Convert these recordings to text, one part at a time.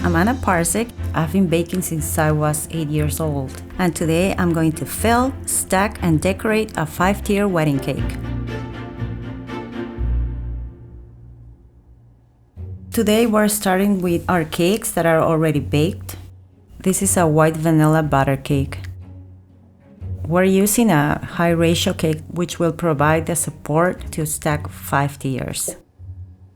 I'm Ana Parzych. I've been baking since I was 8 years old. And today I'm going to fill, stack, and decorate a 5-tier wedding cake. Today we're starting with our cakes that are already baked. This is a white vanilla butter cake. We're using a high ratio cake which will provide the support to stack 5 tiers.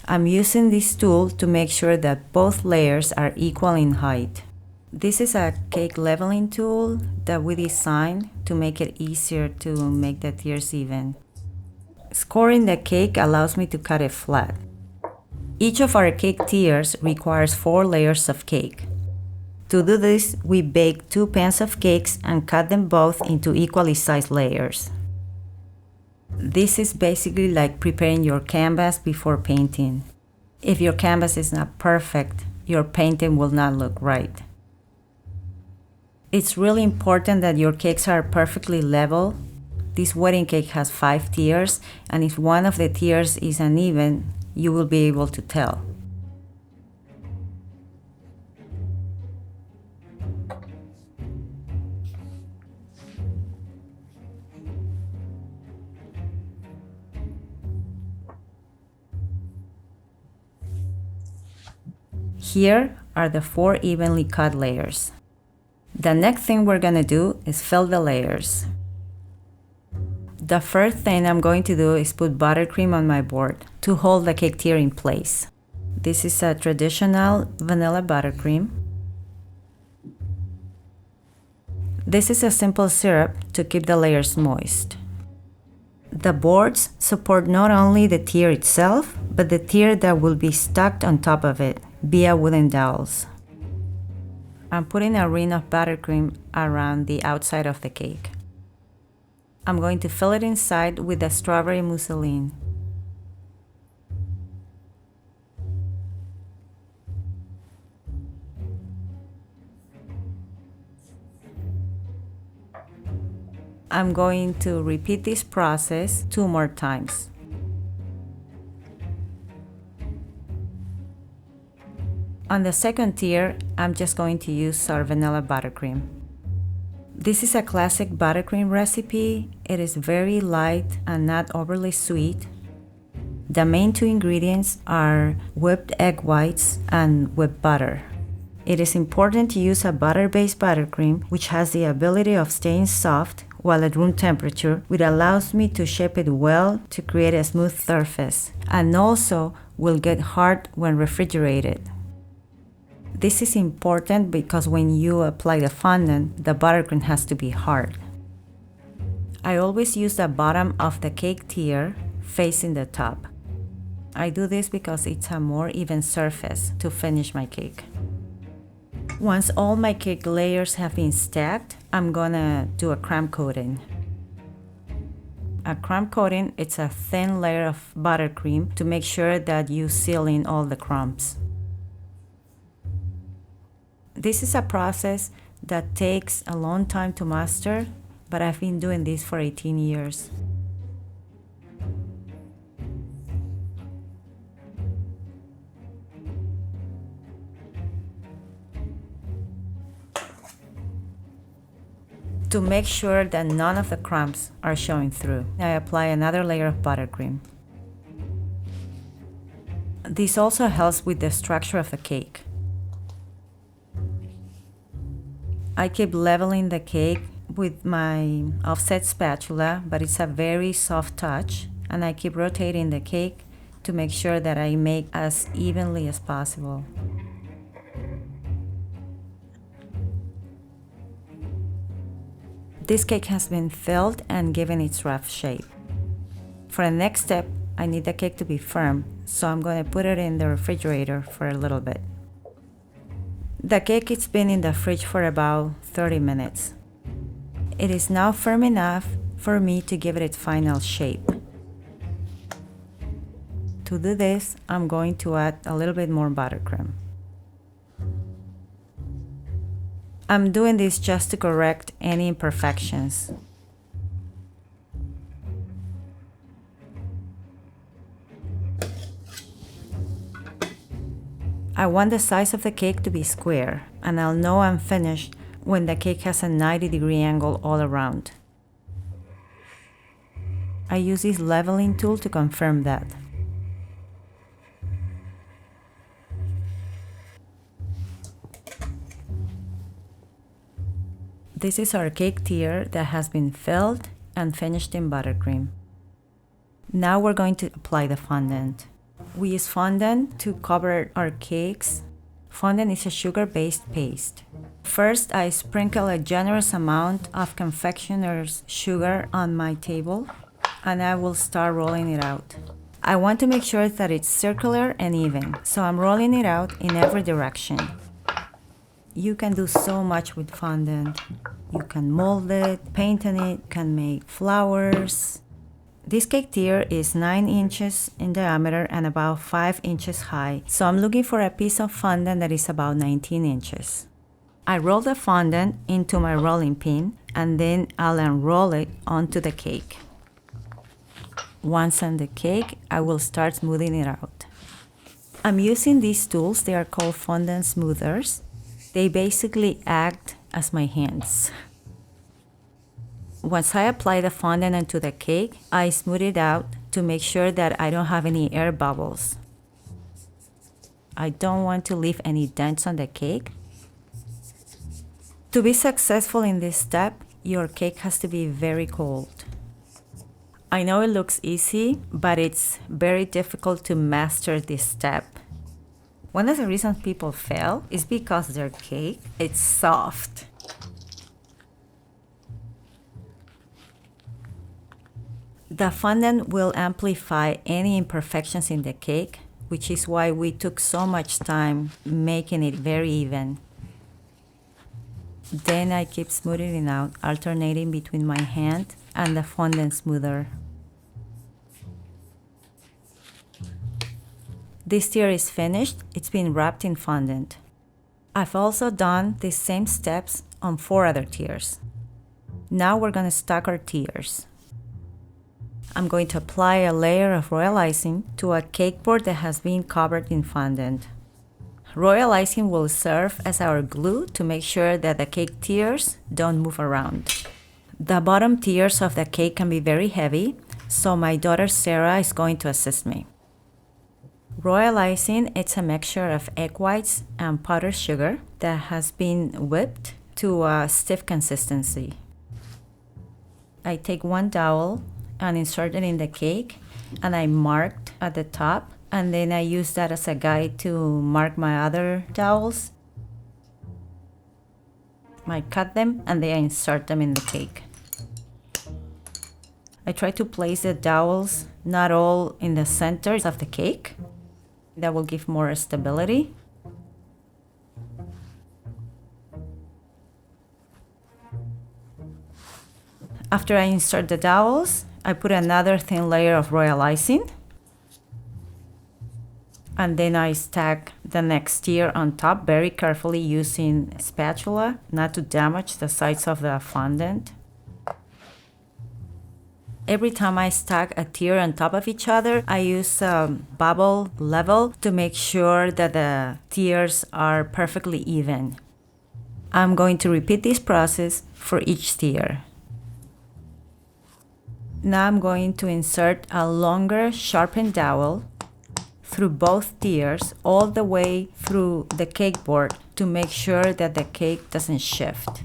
I'm using this tool to make sure that both layers are equal in height. This is a cake leveling tool that we designed to make it easier to make the tiers even. Scoring the cake allows me to cut it flat. Each of our cake tiers requires 4 layers of cake. To do this, we bake 2 pans of cakes and cut them both into equally sized layers. This is basically like preparing your canvas before painting. If your canvas is not perfect, your painting will not look right. It's really important that your cakes are perfectly level. This wedding cake has 5 tiers, and if one of the tiers is uneven, you will be able to tell. Here are the 4 evenly cut layers. The next thing we're gonna do is fill the layers. The first thing I'm going to do is put buttercream on my board to hold the cake tier in place. This is a traditional vanilla buttercream. This is a simple syrup to keep the layers moist. The boards support not only the tier itself, but the tier that will be stacked on top of it via wooden dowels. I'm putting a ring of buttercream around the outside of the cake. I'm going to fill it inside with the strawberry mousseline. I'm going to repeat this process 2 more times. On the second tier, I'm just going to use our vanilla buttercream. This is a classic buttercream recipe. It is very light and not overly sweet. The main 2 ingredients are whipped egg whites and whipped butter. It is important to use a butter-based buttercream which has the ability of staying soft while at room temperature, which allows me to shape it well to create a smooth surface, and also will get hard when refrigerated. This is important because when you apply the fondant, the buttercream has to be hard. I always use the bottom of the cake tier facing the top. I do this because it's a more even surface to finish my cake. Once all my cake layers have been stacked, I'm gonna do a crumb coating. A crumb coating, it's a thin layer of buttercream to make sure that you seal in all the crumbs. This is a process that takes a long time to master, but I've been doing this for 18 years. To make sure that none of the crumbs are showing through, I apply another layer of buttercream. This also helps with the structure of the cake. I keep leveling the cake with my offset spatula, but it's a very soft touch, and I keep rotating the cake to make sure that I make as evenly as possible. This cake has been filled and given its rough shape. For the next step, I need the cake to be firm, so I'm going to put it in the refrigerator for a little bit. The cake has been in the fridge for about 30 minutes. It is now firm enough for me to give it its final shape. To do this, I'm going to add a little bit more buttercream. I'm doing this just to correct any imperfections. I want the size of the cake to be square, and I'll know I'm finished when the cake has a 90-degree angle all around. I use this leveling tool to confirm that. This is our cake tier that has been filled and finished in buttercream. Now we're going to apply the fondant. We use fondant to cover our cakes. Fondant is a sugar-based paste. First, I sprinkle a generous amount of confectioner's sugar on my table, and I will start rolling it out. I want to make sure that it's circular and even, so I'm rolling it out in every direction. You can do so much with fondant. You can mold it, paint on it, can make flowers. This cake tier is 9 inches in diameter and about 5 inches high, so I'm looking for a piece of fondant that is about 19 inches. I roll the fondant into my rolling pin, and then I'll unroll it onto the cake. Once on the cake, I will start smoothing it out. I'm using these tools. They are called fondant smoothers. They basically act as my hands. Once I apply the fondant onto the cake, I smooth it out to make sure that I don't have any air bubbles. I don't want to leave any dents on the cake. To be successful in this step, your cake has to be very cold. I know it looks easy, but it's very difficult to master this step. One of the reasons people fail is because their cake is soft. The fondant will amplify any imperfections in the cake, which is why we took so much time making it very even. Then I keep smoothing it out, alternating between my hand and the fondant smoother. This tier is finished. It's been wrapped in fondant. I've also done the same steps on 4 other tiers. Now we're going to stack our tiers. I'm going to apply a layer of royal icing to a cake board that has been covered in fondant. Royal icing will serve as our glue to make sure that the cake tiers don't move around. The bottom tiers of the cake can be very heavy, so my daughter Sarah is going to assist me. Royal icing, it's a mixture of egg whites and powdered sugar that has been whipped to a stiff consistency. I take one dowel and insert it in the cake, and I marked at the top, and then I use that as a guide to mark my other dowels. I cut them and then I insert them in the cake. I try to place the dowels not all in the center of the cake. That will give more stability. After I insert the dowels, I put another thin layer of royal icing, and then I stack the next tier on top very carefully using a spatula not to damage the sides of the fondant. Every time I stack a tier on top of each other, I use a bubble level to make sure that the tiers are perfectly even. I'm going to repeat this process for each tier. Now I'm going to insert a longer sharpened dowel through both tiers all the way through the cake board to make sure that the cake doesn't shift.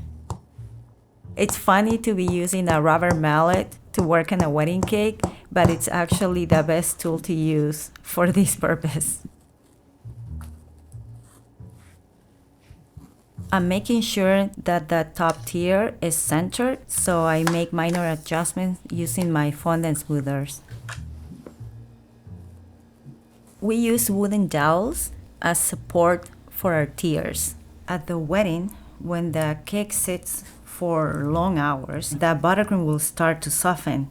It's funny to be using a rubber mallet to work on a wedding cake, but it's actually the best tool to use for this purpose. I'm making sure that the top tier is centered, so I make minor adjustments using my fondant smoothers. We use wooden dowels as support for our tiers. At the wedding, when the cake sits for long hours, the buttercream will start to soften.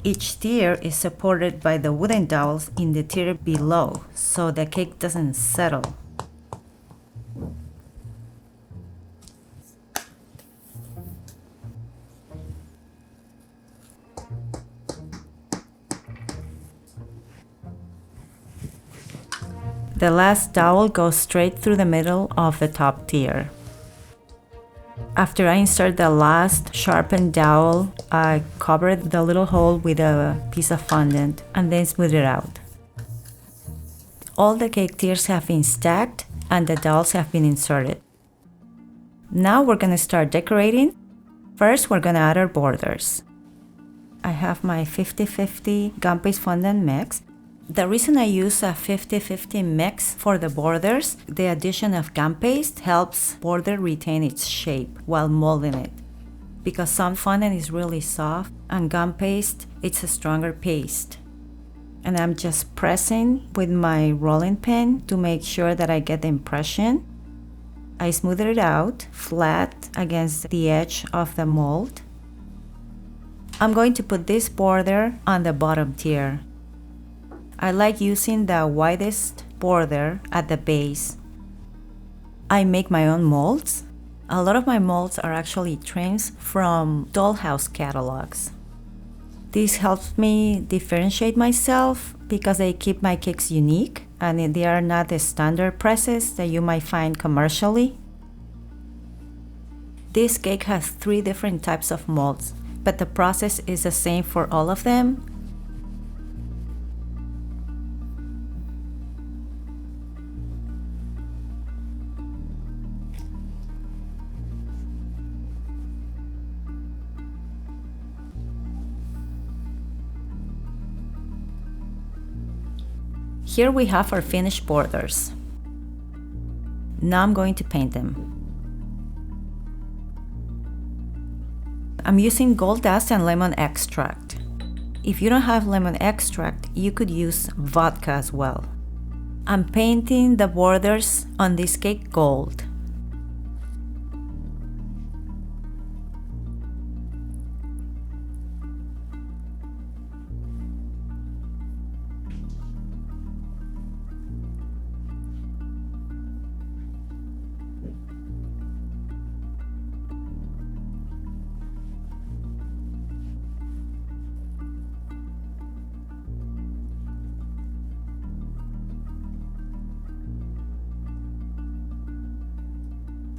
Each tier is supported by the wooden dowels in the tier below, so the cake doesn't settle. The last dowel goes straight through the middle of the top tier. After I insert the last sharpened dowel, I cover the little hole with a piece of fondant and then smooth it out. All the cake tiers have been stacked and the dowels have been inserted. Now we're going to start decorating. First, we're going to add our borders. I have my 50-50 gum paste fondant mix. The reason I use a 50-50 mix for the borders, the addition of gum paste helps border retain its shape while molding it. Because some fondant is really soft and gum paste, it's a stronger paste. And I'm just pressing with my rolling pin to make sure that I get the impression. I smooth it out flat against the edge of the mold. I'm going to put this border on the bottom tier. I like using the widest border at the base. I make my own molds. A lot of my molds are actually trims from dollhouse catalogs. This helps me differentiate myself because they keep my cakes unique and they are not the standard presses that you might find commercially. This cake has 3 different types of molds, but the process is the same for all of them. Here we have our finished borders. Now I'm going to paint them. I'm using gold dust and lemon extract. If you don't have lemon extract, you could use vodka as well. I'm painting the borders on this cake gold.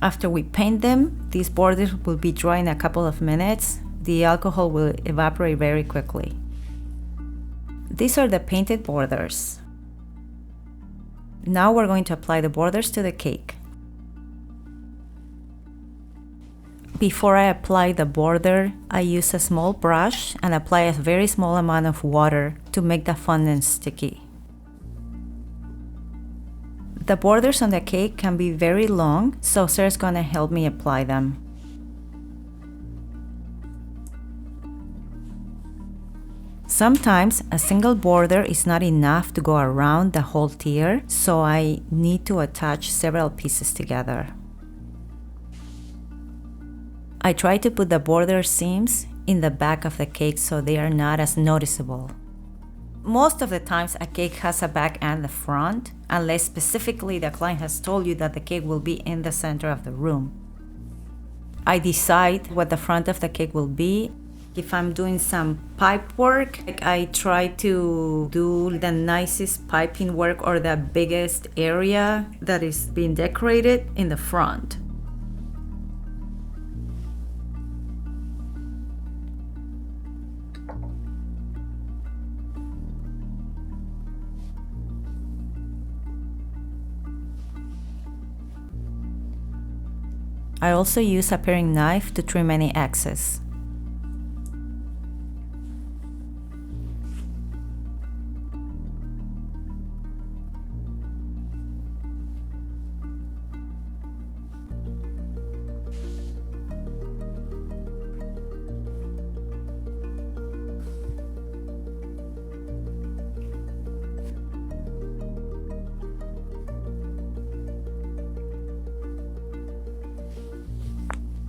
After we paint them, these borders will be dry in a couple of minutes. The alcohol will evaporate very quickly. These are the painted borders. Now we're going to apply the borders to the cake. Before I apply the border, I use a small brush and apply a very small amount of water to make the fondant sticky. The borders on the cake can be very long, so Sarah's gonna help me apply them. Sometimes a single border is not enough to go around the whole tier, so I need to attach several pieces together. I try to put the border seams in the back of the cake so they are not as noticeable. Most of the times a cake has a back and the front, unless specifically the client has told you that the cake will be in the center of the room. I decide what the front of the cake will be. If I'm doing some pipe work, I try to do the nicest piping work or the biggest area that is being decorated in the front. I also use a paring knife to trim any excess.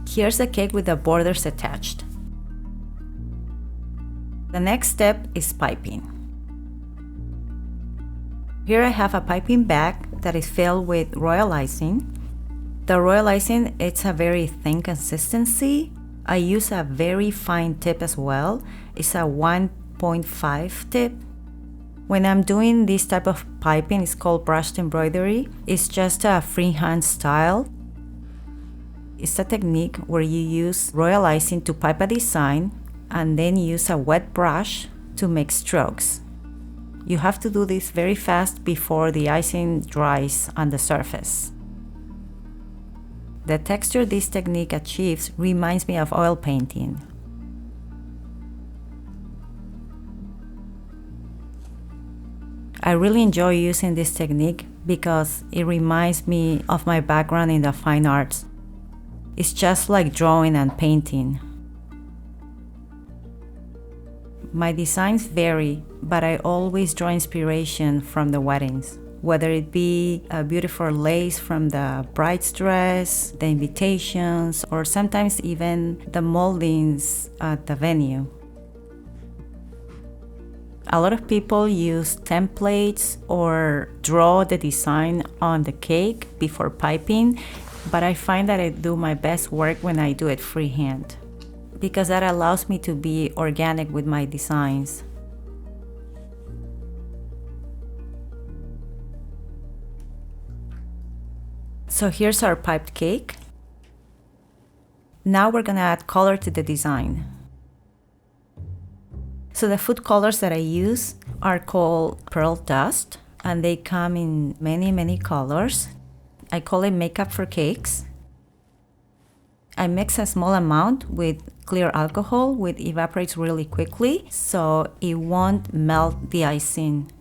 Here's the cake with the borders attached. The next step is piping. Here I have a piping bag that is filled with royal icing. The royal icing, it's a very thin consistency. I use a very fine tip as well. It's a 1.5 tip. When I'm doing this type of piping, it's called brushed embroidery. It's just a freehand style. It's a technique where you use royal icing to pipe a design and then use a wet brush to make strokes. You have to do this very fast before the icing dries on the surface. The texture this technique achieves reminds me of oil painting. I really enjoy using this technique because it reminds me of my background in the fine arts. It's just like drawing and painting. My designs vary, but I always draw inspiration from the weddings, whether it be a beautiful lace from the bride's dress, the invitations, or sometimes even the moldings at the venue. A lot of people use templates or draw the design on the cake before piping, but I find that I do my best work when I do it freehand, because that allows me to be organic with my designs. So here's our piped cake. Now we're gonna add color to the design. So the food colors that I use are called pearl dust, and they come in many colors. I call it makeup for cakes. I mix a small amount with clear alcohol, which evaporates really quickly, so it won't melt the icing.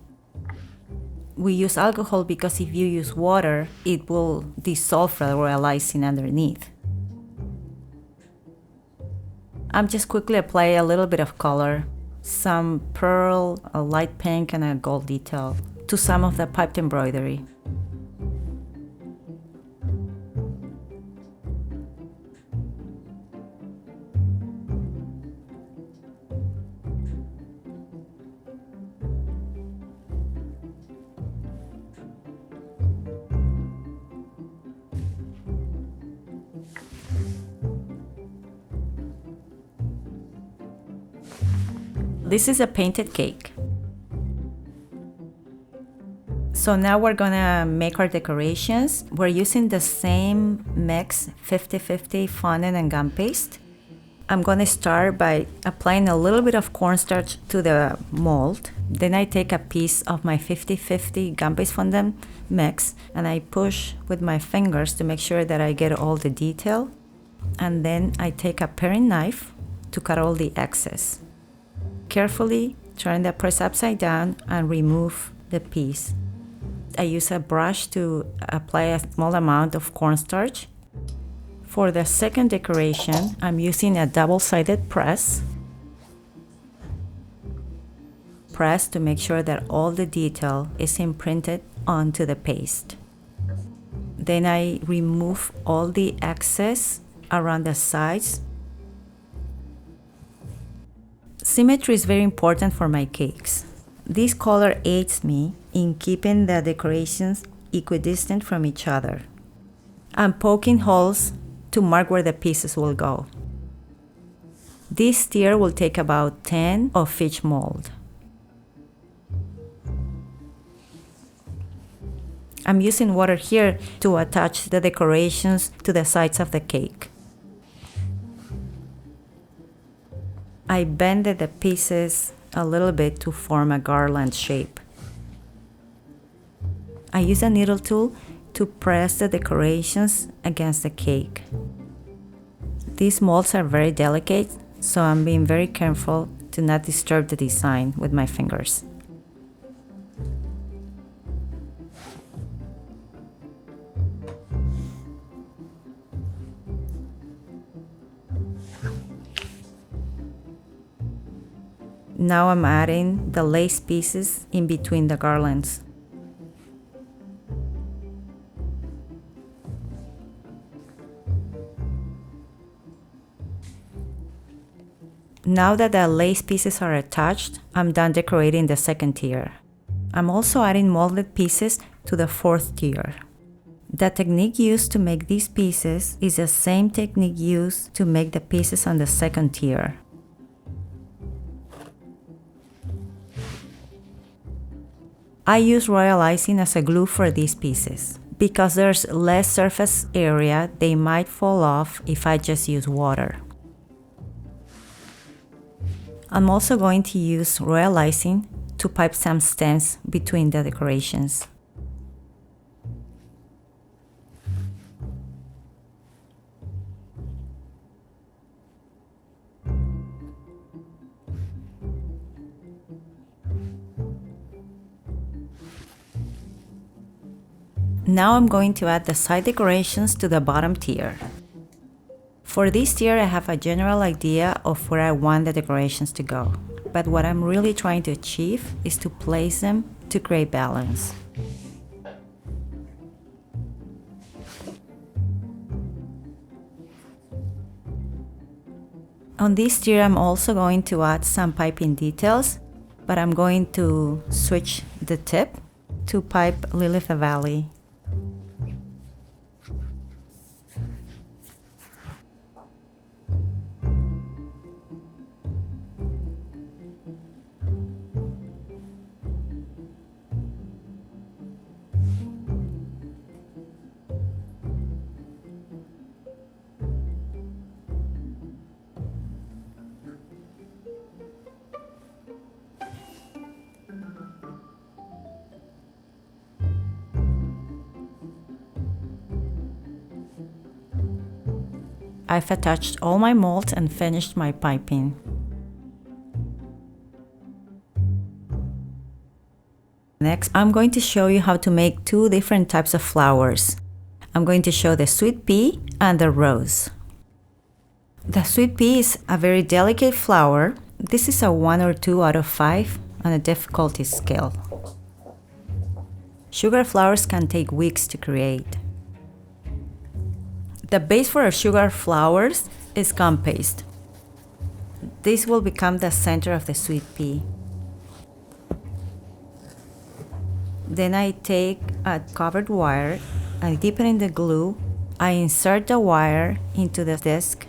We use alcohol because if you use water, it will dissolve the royal icing underneath. I'm just quickly applying a little bit of color, some pearl, a light pink, and a gold detail to some of the piped embroidery. This is a painted cake. So now we're gonna make our decorations. We're using the same mix, 50-50 fondant and gum paste. I'm gonna start by applying a little bit of cornstarch to the mold. Then I take a piece of my 50-50 gum paste fondant mix and I push with my fingers to make sure that I get all the detail. And then I take a paring knife to cut all the excess. Carefully turn the press upside down and remove the piece. I use a brush to apply a small amount of cornstarch. For the second decoration, I'm using a double-sided press. Press to make sure that all the detail is imprinted onto the paste. Then I remove all the excess around the sides. Symmetry is very important for my cakes. This color aids me in keeping the decorations equidistant from each other. I'm poking holes to mark where the pieces will go. This tier will take about 10 of each mold. I'm using water here to attach the decorations to the sides of the cake. I bended the pieces a little bit to form a garland shape. I use a needle tool to press the decorations against the cake. These molds are very delicate, so I'm being very careful to not disturb the design with my fingers. Now I'm adding the lace pieces in between the garlands. Now that the lace pieces are attached, I'm done decorating the second tier. I'm also adding molded pieces to the fourth tier. The technique used to make these pieces is the same technique used to make the pieces on the second tier. I use royal icing as a glue for these pieces. Because there's less surface area, they might fall off if I just use water. I'm also going to use royal icing to pipe some stems between the decorations. Now I'm going to add the side decorations to the bottom tier. For this tier, I have a general idea of where I want the decorations to go, but what I'm really trying to achieve is to place them to create balance. On this tier, I'm also going to add some piping details, but I'm going to switch the tip to pipe Lily of the Valley. I've attached all my molds and finished my piping. Next, I'm going to show you how to make two different types of flowers. I'm going to show the sweet pea and the rose. The sweet pea is a very delicate flower. This is a 1 or 2 out of 5 on a difficulty scale. Sugar flowers can take weeks to create. The base for our sugar flowers is gum paste. This will become the center of the sweet pea. Then I take a covered wire, I dip it in the glue, I insert the wire into the disc.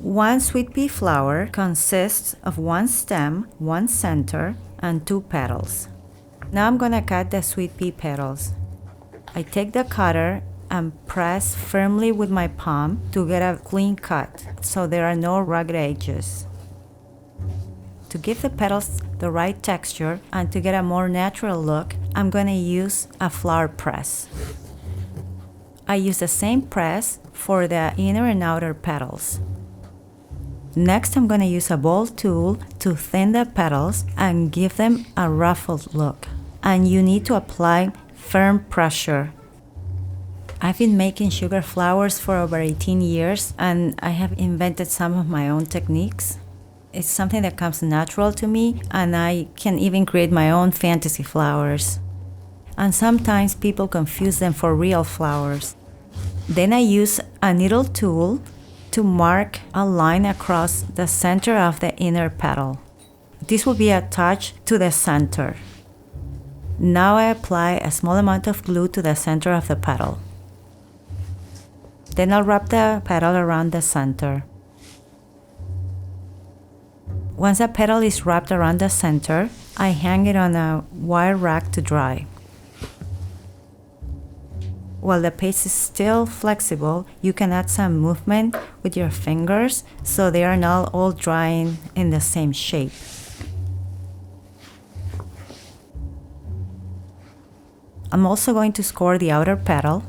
One sweet pea flower consists of 1 stem, 1 center, and 2 petals. Now I'm gonna cut the sweet pea petals. I take the cutter and press firmly with my palm to get a clean cut so there are no rugged edges. To give the petals the right texture and to get a more natural look, I'm going to use a flower press. I use the same press for the inner and outer petals. Next, I'm going to use a ball tool to thin the petals and give them a ruffled look. And you need to apply firm pressure. I've been making sugar flowers for over 18 years and I have invented some of my own techniques. It's something that comes natural to me and I can even create my own fantasy flowers. And sometimes people confuse them for real flowers. Then I use a needle tool to mark a line across the center of the inner petal. This will be attached to the center. Now I apply a small amount of glue to the center of the petal. Then I'll wrap the petal around the center. Once the petal is wrapped around the center, I hang it on a wire rack to dry. While the paste is still flexible, you can add some movement with your fingers so they are not all drying in the same shape. I'm also going to score the outer petal.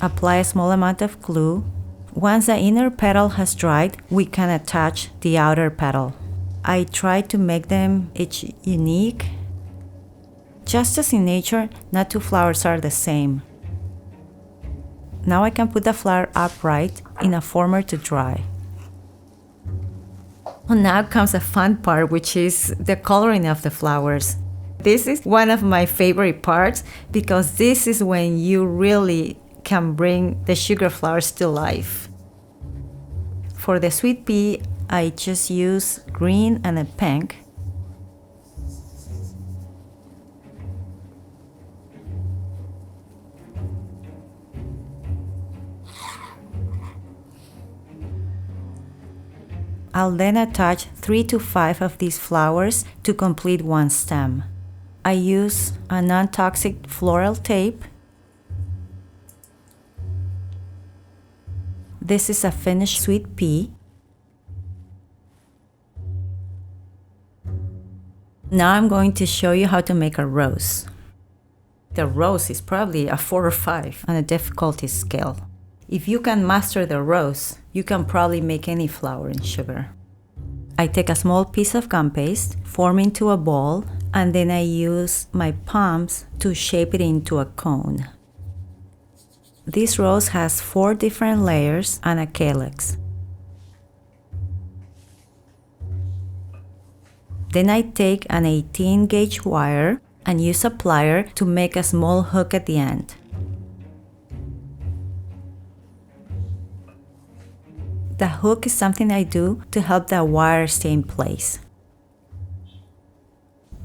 Apply a small amount of glue. Once the inner petal has dried, we can attach the outer petal. I try to make them each unique. Just as in nature, not two flowers are the same. Now I can put the flower upright in a former to dry. Well, now comes the fun part, which is the coloring of the flowers. This is one of my favorite parts because this is when you really can bring the sugar flowers to life. For the sweet pea, I just use green and a pink. I'll then attach 3 to 5 of these flowers to complete one stem. I use a non-toxic floral tape. This is a finished sweet pea. Now I'm going to show you how to make a rose. The rose is probably a 4 or 5 on a difficulty scale. If you can master the rose, you can probably make any flower in sugar. I take a small piece of gum paste, form into a ball, and then I use my palms to shape it into a cone. This rose has 4 different layers and a calyx. Then I take an 18 gauge wire and use a plier to make a small hook at the end. The hook is something I do to help the wire stay in place.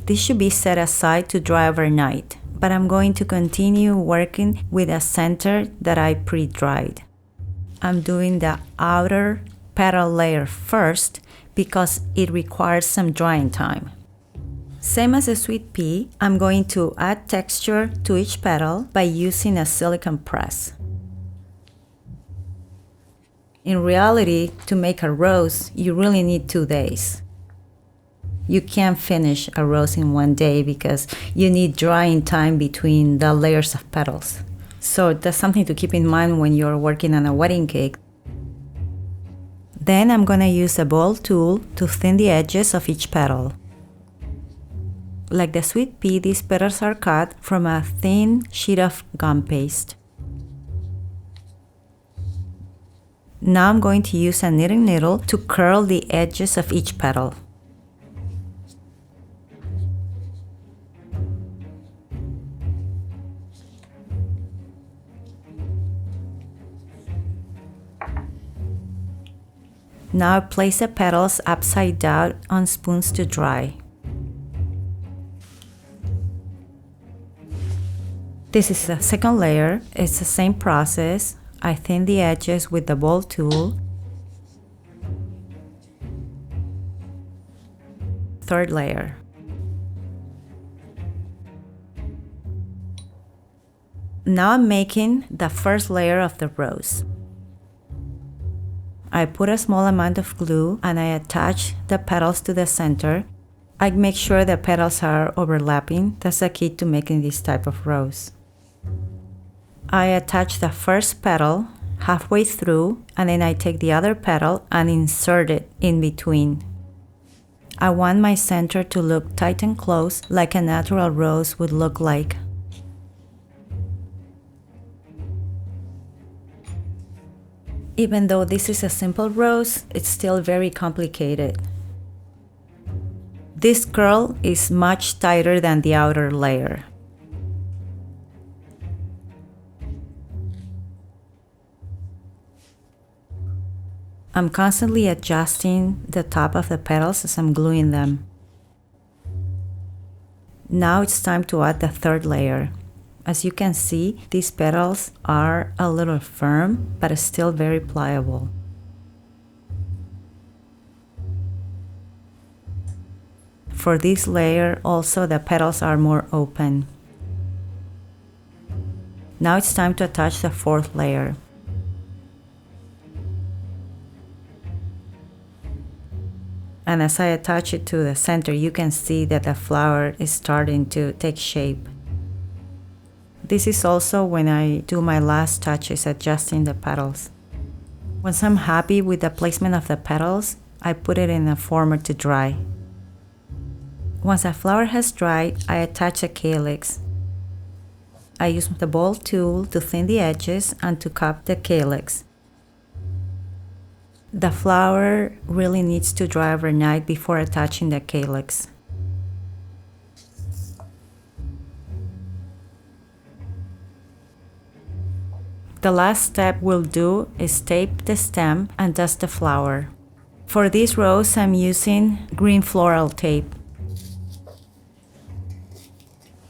This should be set aside to dry overnight, but I'm going to continue working with a center that I pre-dried. I'm doing the outer petal layer first because it requires some drying time. Same as a sweet pea, I'm going to add texture to each petal by using a silicone press. In reality, to make a rose, you really need 2 days. You can't finish a rose in 1 day because you need drying time between the layers of petals. So that's something to keep in mind when you're working on a wedding cake. Then I'm going to use a ball tool to thin the edges of each petal. Like the sweet pea, these petals are cut from a thin sheet of gum paste. Now I'm going to use a knitting needle to curl the edges of each petal. Now place the petals upside down on spoons to dry. This is the second layer. It's the same process. I thin the edges with the ball tool. Third layer. Now I'm making the first layer of the rose. I put a small amount of glue and I attach the petals to the center. I make sure the petals are overlapping. That's the key to making this type of rose. I attach the first petal halfway through and then I take the other petal and insert it in between. I want my center to look tight and close like a natural rose would look like. Even though this is a simple rose, it's still very complicated. This curl is much tighter than the outer layer. I'm constantly adjusting the top of the petals as I'm gluing them. Now it's time to add the third layer. As you can see, these petals are a little firm, but it's still very pliable. For this layer, also the petals are more open. Now it's time to attach the fourth layer. And as I attach it to the center, you can see that the flower is starting to take shape. This is also when I do my last touches, adjusting the petals. Once I'm happy with the placement of the petals, I put it in a former to dry. Once the flower has dried, I attach a calyx. I use the ball tool to thin the edges and to cup the calyx. The flower really needs to dry overnight before attaching the calyx. The last step we'll do is tape the stem and dust the flower. For this rose, I'm using green floral tape.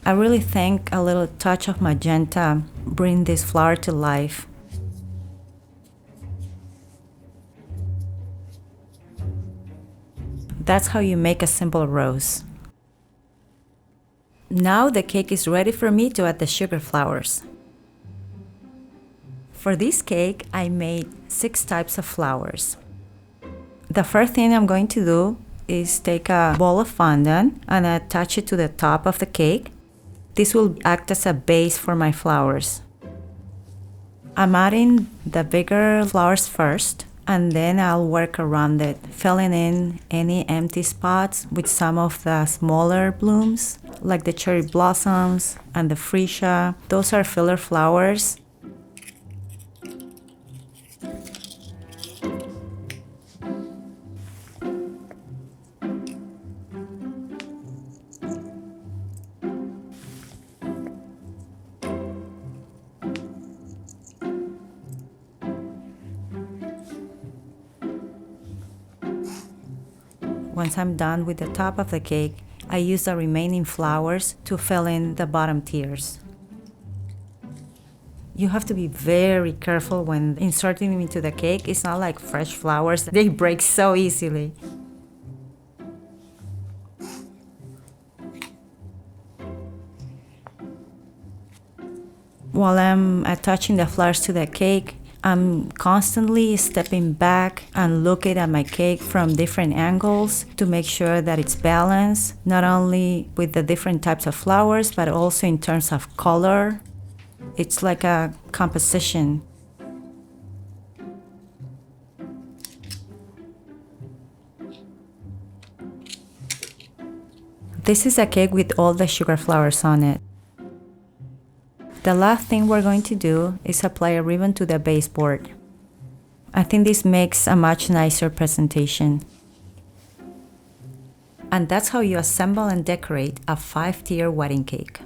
I really think a little touch of magenta brings this flower to life. That's how you make a simple rose. Now the cake is ready for me to add the sugar flowers. For this cake, I made 6 types of flowers. The first thing I'm going to do is take a bowl of fondant and attach it to the top of the cake. This will act as a base for my flowers. I'm adding the bigger flowers first, and then I'll work around it, filling in any empty spots with some of the smaller blooms, like the cherry blossoms and the freesia. Those are filler flowers. Once I'm done with the top of the cake, I use the remaining flowers to fill in the bottom tiers. You have to be very careful when inserting them into the cake. It's not like fresh flowers, they break so easily. While I'm attaching the flowers to the cake, I'm constantly stepping back and looking at my cake from different angles to make sure that it's balanced, not only with the different types of flowers, but also in terms of color. It's like a composition. This is a cake with all the sugar flowers on it. The last thing we're going to do is apply a ribbon to the baseboard. I think this makes a much nicer presentation. And that's how you assemble and decorate a 5-tier wedding cake.